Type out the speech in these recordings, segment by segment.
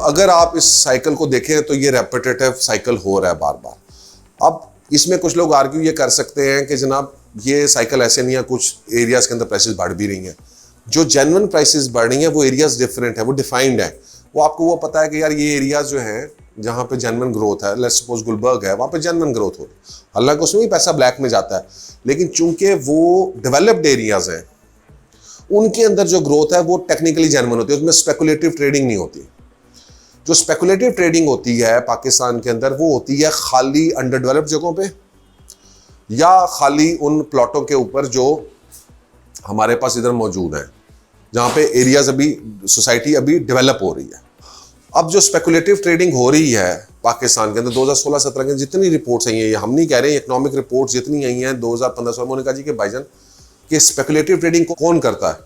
अगर आप इस साइकिल को देखें तो ये रेपिटेटिव साइकिल हो रहा है बार बार। अब इसमें कुछ लोग आर्ग्यू ये कर सकते हैं कि जनाब ये साइकिल ऐसे नहीं है, कुछ एरियाज के अंदर प्राइसेस बढ़ भी रही हैं। जो जेन्युइन प्राइसेस बढ़ रही हैं वो एरियाज डिफरेंट है, वो डिफाइंड है। वो आपको वो पता है कि यार ये एरियाज जो हैं जहाँ पे जेन्युइन ग्रोथ है, लेट्स सपोज गुलबर्ग है, वहाँ पे जेन्युइन ग्रोथ हो रही है, हालांकि उसमें भी पैसा ब्लैक में जाता है, लेकिन चूंकि वो डेवलप्ड एरियाज हैं उनके अंदर जो ग्रोथ है वो टेक्निकली जेन्युइन होती है, उसमें स्पेकुलेटिव ट्रेडिंग नहीं होती। जो स्पेकुलेटिव ट्रेडिंग होती है पाकिस्तान के अंदर वो होती है खाली अंडर डेवलप्ड जगहों पे या खाली उन प्लॉटों के ऊपर जो हमारे पास इधर मौजूद हैं, जहाँ पे एरियाज अभी सोसाइटी अभी डेवलप हो रही है। अब जो स्पेकुलेटिव ट्रेडिंग हो रही है पाकिस्तान के अंदर 2016-17 के जितनी रिपोर्ट्स आई हैं, ये हम नहीं कह रहे हैं, इकोनॉमिक रिपोर्ट्स जितनी आई हैं 2015 में, कहा जी कि भाईजान कि स्पेकुलेटिव ट्रेडिंग को कौन करता है?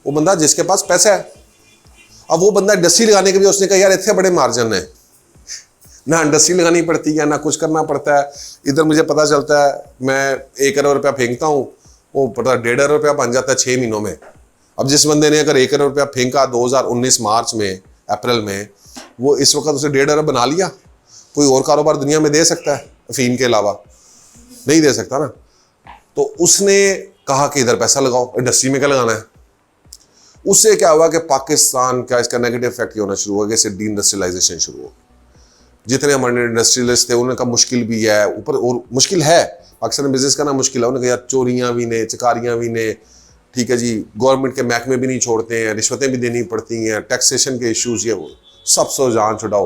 वो बंदा जिसके पास पैसा है। अब वो बंदा इंडस्ट्री लगाने के लिए उसने कहा यार इतने बड़े मार्जिन है, ना इंडस्ट्री लगानी पड़ती है ना कुछ करना पड़ता है। इधर मुझे पता चलता है मैं 1 करोड़ रुपया फेंकता हूँ, वो पता 1.5 करोड़ रुपया बन जाता है 6 महीनों में। अब जिस बंदे ने अगर 1 करोड़ रुपया फेंका 2019 मार्च में, अप्रैल में, वो इस वक्त उसे 1.5 अरब बना लिया। कोई और कारोबार दुनिया में दे सकता है अफीम के अलावा? नहीं दे सकता ना। तो उसने कहा कि इधर पैसा लगाओ, इंडस्ट्री में क्या लगाना है। उससे क्या हुआ कि पाकिस्तान का इसका नेगेटिव इफेक्ट होना शुरू हुआ, कि डी इंडस्ट्रियलाइजेशन शुरू हो। जितने हमारे इंडस्ट्रियलिस्ट थे उनका मुश्किल भी है, ऊपर और मुश्किल है, पाकिस्तान में बिजनेस करना मुश्किल है। उन्होंने कहा यार चोरियां भी ने, चकारियां भी ने, ठीक है जी, गवर्नमेंट के महकमे भी नहीं छोड़ते हैं, रिश्वतें भी देनी पड़ती हैं, टैक्सेशन के इश्यूज, ये वो सब सो जान छुड़ाओ,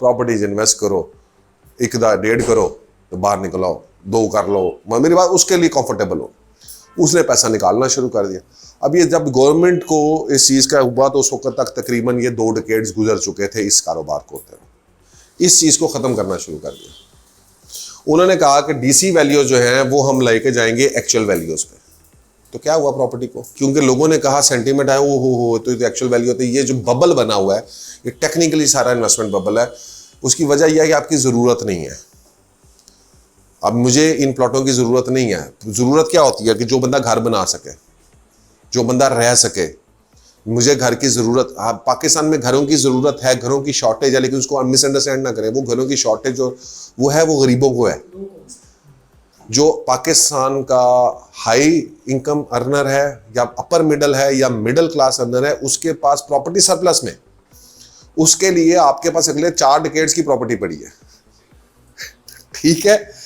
प्रॉपर्टीज इन्वेस्ट करो, 1.5 करो तो बाहर निकल आओ, 2 कर लो, मेरी बात उसके लिए कंफर्टेबल हो। उसने पैसा निकालना शुरू कर दिया। अब ये जब गवर्नमेंट को इस चीज़ का हुआ तो उस वक्त तक तकरीबन ये 2 डिकेड्स गुजर चुके थे इस कारोबार को होते हुए। इस चीज़ को ख़त्म करना शुरू कर दिया। उन्होंने कहा कि डीसी वैल्यूज जो हैं वो हम लेके जाएंगे एक्चुअल वैल्यूज पे। तो क्या हुआ प्रॉपर्टी को, क्योंकि लोगों ने कहा सेंटीमेंट है, वो हो तो एक्चुअल वैल्यू होती है। ये जो बबल बना हुआ है ये टेक्निकली सारा इन्वेस्टमेंट बबल है। उसकी वजह यह है कि आपकी ज़रूरत नहीं है। अब मुझे इन प्लॉटों की ज़रूरत नहीं है। ज़रूरत क्या होती है कि जो बंदा घर बना सके, जो बंदा रह सके। मुझे घर की ज़रूरत, पाकिस्तान में घरों की ज़रूरत है, घरों की शॉर्टेज है, लेकिन उसको मिसअंडरस्टैंड ना करें। वो घरों की शॉर्टेज जो वो है वो गरीबों को है। जो पाकिस्तान का हाई इनकम अर्नर है या अपर मिडल है या मिडिल क्लास अर्नर है, उसके पास प्रॉपर्टी सरप्लस में, उसके लिए आपके पास अगले 4 डिकेड्स की प्रॉपर्टी पड़ी है, ठीक है,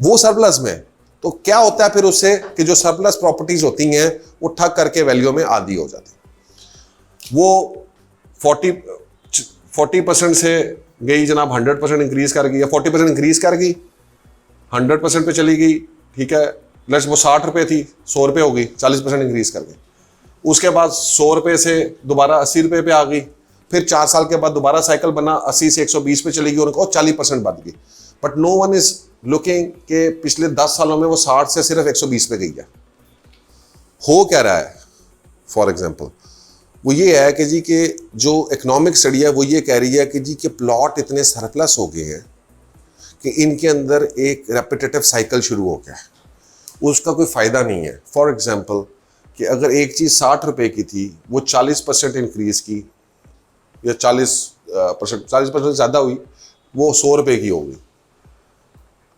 वो सरप्लस में। तो क्या होता है फिर उससे कि जो सरप्लस प्रॉपर्टीज होती हैं वो ठग करके वैल्यू में आधी हो जाती है। वो 40% से गई जनाब 100% इंक्रीज कर गई, या 40% इंक्रीज कर गई 100% पे चली गई, ठीक है, लेट्स वो 60 रुपये थी 100 रुपये हो गई, 40% इंक्रीज कर गई। उसके बाद 100 रुपये से दोबारा 80 रुपये पे आ गई, फिर 4 साल के बाद दोबारा साइकिल बना 80 से 120 पे चली गई, उनको 40% बढ़ गई। But no one is looking के पिछले 10 सालों में वो 60 से सिर्फ 120 पे गई है। हो क्या रहा है? फॉर एग्जाम्पल वो ये है कि जी कि जो इकोनॉमिक स्टडी है वो ये कह रही है कि जी के प्लॉट इतने सरप्लस हो गए हैं कि इनके अंदर एक रेपिटेटिव साइकिल शुरू हो गया है, उसका कोई फ़ायदा नहीं है। फॉर एग्जांपल कि अगर एक चीज़ 60 रुपये की थी वो 40% इंक्रीज़ की या 40% ज़्यादा हुई, वो 100 रुपये की होगी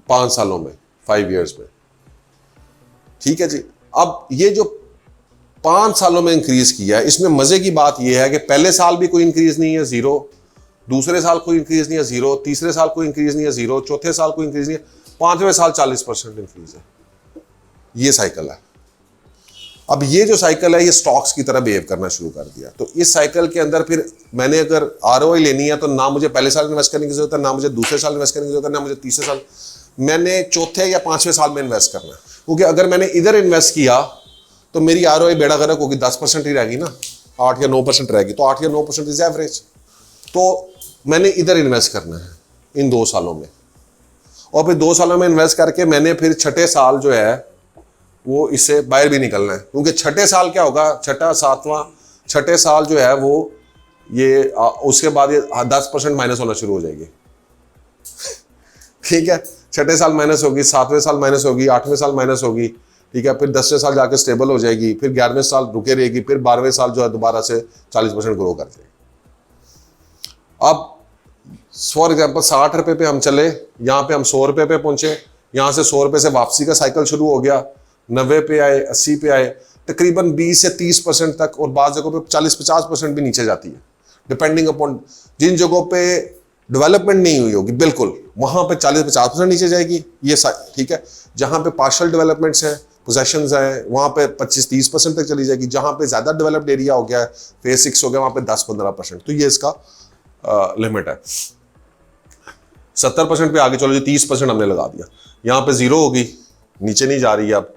5 सालों में, 5 ईयर्स में, ठीक है जी। अब ये जो 5 सालों में इंक्रीज़ किया है, इसमें मज़े की बात यह है कि पहले साल भी कोई इंक्रीज़ नहीं है, 0, दूसरे साल कोई इंक्रीज नहीं है 0, तीसरे साल कोई इंक्रीज नहीं है 0, चौथे साल कोई इंक्रीज नहीं है, 5वें साल 40% इंक्रीज है। ये साइकिल है। अब ये जो साइकिल है ये स्टॉक्स की तरह बिहेव करना शुरू कर दिया। तो इस साइकिल के अंदर फिर मैंने अगर ROI लेनी है तो ना मुझे पहले साल इन्वेस्ट करने की जरूरत है, ना मुझे दूसरे साल इन्वेस्ट करने की जरूरत है, ना मुझे तीसरे साल, मैंने चौथे या 5वें साल में इन्वेस्ट करना है। क्योंकि अगर मैंने इधर इन्वेस्ट किया तो मेरी ROI बेड़ा गर्क होगी, 10% ही रहेगी ना, 8 या 9% रहेगी। तो 8 या 9% इज एवरेज। तो मैंने इधर इन्वेस्ट करना है इन 2 सालों में, और फिर 2 सालों में इन्वेस्ट करके मैंने फिर छठे साल जो है वो इससे बाहर भी निकलना है। क्योंकि छठे साल क्या होगा, छठे साल जो है वो ये उसके बाद ये 10% माइनस होना शुरू हो जाएगी, ठीक है। छठे साल माइनस होगी, 7वें साल माइनस होगी, 8वें साल माइनस होगी, ठीक है, फिर 10वें साल जाकर स्टेबल हो जाएगी, फिर 11वें साल रुके रहेगी, फिर 12वें साल जो है दोबारा से 40% ग्रो कर जाएगी। अब फॉर एग्जाम्पल 60 रुपए पे हम चले, यहाँ पे हम 100 रुपए पे पहुंचे, यहाँ से 100 रुपए से वापसी का साइकिल शुरू हो गया, 90 पे आए, 80 पे आए, तकरीबन 20 से 30% तक, और बाज़ जगहों पे 40-50% भी नीचे जाती है, डिपेंडिंग अपॉन जिन जगहों पे डेवलपमेंट नहीं हुई होगी, बिल्कुल वहां पे 40-50% नीचे जाएगी ये, ठीक है। जहां पे पार्शियल डेवलपमेंट्स हैं, पोजेशंस हैं, वहां पे 25-30% तक चली जाएगी। जहां पे ज्यादा डेवलप्ड एरिया हो गया है, फेज 6 हो गया, वहां पे 10-15%, तो ये इसका लिमिट है। 70% पे आगे चलो जी, 30% हमने लगा दिया, यहाँ पे 0 होगी, नीचे नहीं जा रही है अब,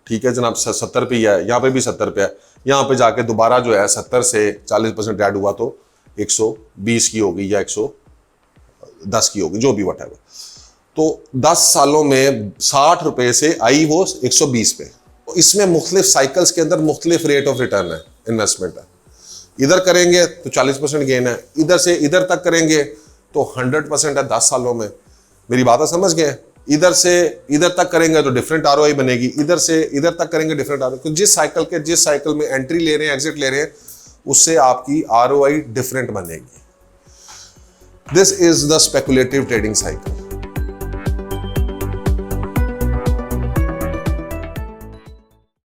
ठीक है जनाब, 70 पे ही है, यहाँ पे भी 70 पे है, यहाँ पे जाके दोबारा जो है 70 से 40% ऐड हुआ तो 120 की होगी या 110 की होगी, जो भी वट है। तो 10 सालों में 60 रुपए से आई वो 120 पे। तो इसमें मुख्तलिफ साइकिल्स के अंदर मुख्तलिफ रेट ऑफ रिटर्न है, इन्वेस्टमेंट है। इधर करेंगे तो 40% गेन है, इधर से इधर तक करेंगे तो 100% है 10 सालों में। मेरी बात समझ गए? इधर से इधर तक करेंगे तो डिफरेंट आरओआई बनेगी, इधर से इधर तक करेंगे डिफरेंट आरओआई। तो जिस साइकिल में एंट्री ले रहे हैं, एग्जिट ले रहे हैं, उससे आपकी आरओआई डिफरेंट बनेगी। This is the speculative trading cycle.